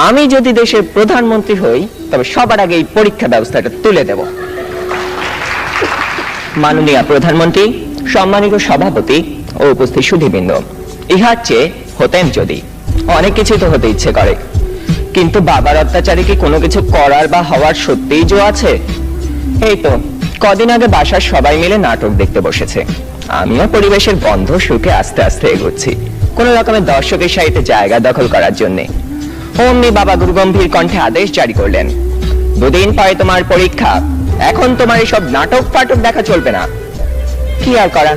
আমি যদি দেশের প্রধানমন্ত্রী হই তবে সবার আগে এই পরীক্ষা ব্যবস্থাটা তুলে দেব। মাননীয় প্রধানমন্ত্রী, সম্মানিত সভাপতি ও উপস্থিত সুধীবৃন্দ, ইহার চেয়ে হতেন যদি অনেক কিছু তো হতে ইচ্ছে করে, কিন্তু বাবার অত্যাচারে কি কোনো কিছু করার বা হওয়ার সত্যিই জো আছে? এই তো কদিন আগে বাসার সবাই মিলে নাটক দেখতে বসেছে, আমিও পরিবেশের গন্ধ শুকে আস্তে আস্তে এগোচ্ছি কোন রকমের দর্শকের সারিতে জায়গা দখল করার জন্য। অমনি বাবা গুরুগম্ভীর কণ্ঠে আদেশ জারি করলেন, দুদিন পরে তোমার পরীক্ষা, এখন তোমার এসব নাটক ফাটক দেখা চলবে না। কি আর করা,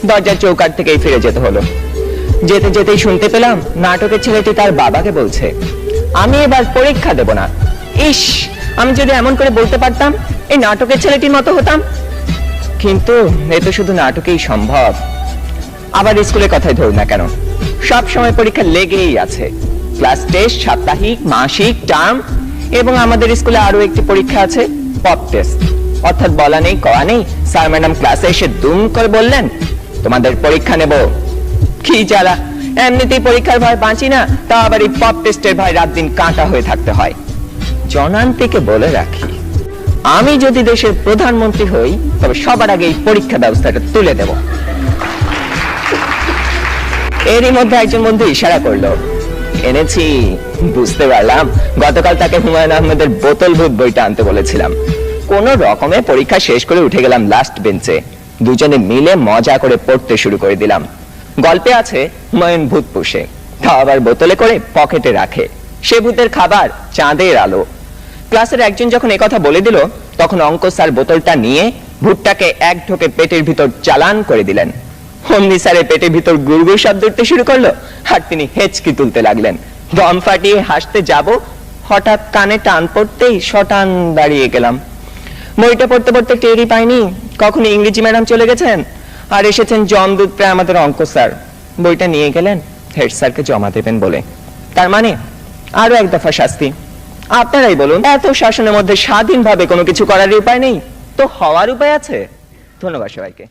দরজার চৌকাঠ থেকেই ফিরে যেতে হলো। যেতে যেতেই শুনতে পেলাম নাটকের ছেলেটি তার বাবাকে বলছে, আমি এবার পরীক্ষা দেব না। ইস, আমি যদি এমন করে বলতে পারতাম, এই নাটকের ছেলেটির মতো হতাম। কিন্তু এ তো শুধু নাটকেই সম্ভব। আবার স্কুলের কথাই ধরুন না কেন, সব সময় পরীক্ষা লেগেই আছে। ক্লাস টেস্ট, সাপ্তাহিক, মাসিক, টার্ম, এবং আমাদের স্কুলে আরো একটি পরীক্ষা আছে, পপ টেস্ট। অর্থাৎ বলা নেই কওয়া নেই, স্যার ম্যাডাম ক্লাসে এসে দুম করে বললেন, তোমাদের পরীক্ষা নেব। কি জ্বালা, এমনিতেই পরীক্ষার ভয় বাঁচি না, তা আবার এই পপ টেস্টের ভয় রাত দিন কাঁটা হয়ে থাকতে হয়। জনান্তিকে বলে রাখি, আমি যদি দেশের প্রধানমন্ত্রী হই তবে সবার আগে এই পরীক্ষা ব্যবস্থাটা তুলে দেব। এরই মধ্যে একজন বন্ধু ইশারা করলো, এনেছি। বুঝতে পারলাম গতকাল তাকে হুমায়ুন আহমেদের বোতল ভূত বইটা আনতে বলেছিলাম। কোন রকমে পরীক্ষা শেষ করে উঠে গেলাম লাস্ট বেঞ্চে, দুজনে মিলে মজা করে পড়তে শুরু করে দিলাম। গল্পে আছে হুমায়ুন ভূত পুষে, তা আবার বোতলে করে পকেটে রাখে, সে ভূতের খাবার চাঁদের আলো। ক্লাসের একজন যখন একথা বলে দিল, তখন অঙ্ক স্যার বোতলটা নিয়ে ভূতটাকে এক ঢোকে পেটের ভিতর চালান করে দিলেন। অমনি স্যারের পেটের ভিতর গুড়গুড় শব্দ উঠতে শুরু করলো, আর তিনি হেঁচকি তুলতে লাগলেন। দম ফাটিয়ে হাসতে যাব, হঠাৎ কানে টান পড়তেই শটান দাঁড়িয়ে গেলাম। বইটা পড়তে পড়তে টেরই পাইনি কখন ইংরেজি ম্যাডাম চলে গেছেন আর এসেছেন জমদূত প্রায় আমাদের অঙ্ক স্যার। বইটা নিয়ে গেলেন হেড স্যারকে জমা দেবেন বলে। তার মানে আরো এক দফা শাস্তি। আপনারাই বলুন, এত শাসনের মধ্যে স্বাধীনভাবে কোনো কিছু করার উপায় নেই তো হওয়ার উপায় আছে? ধন্যবাদ সবাইকে।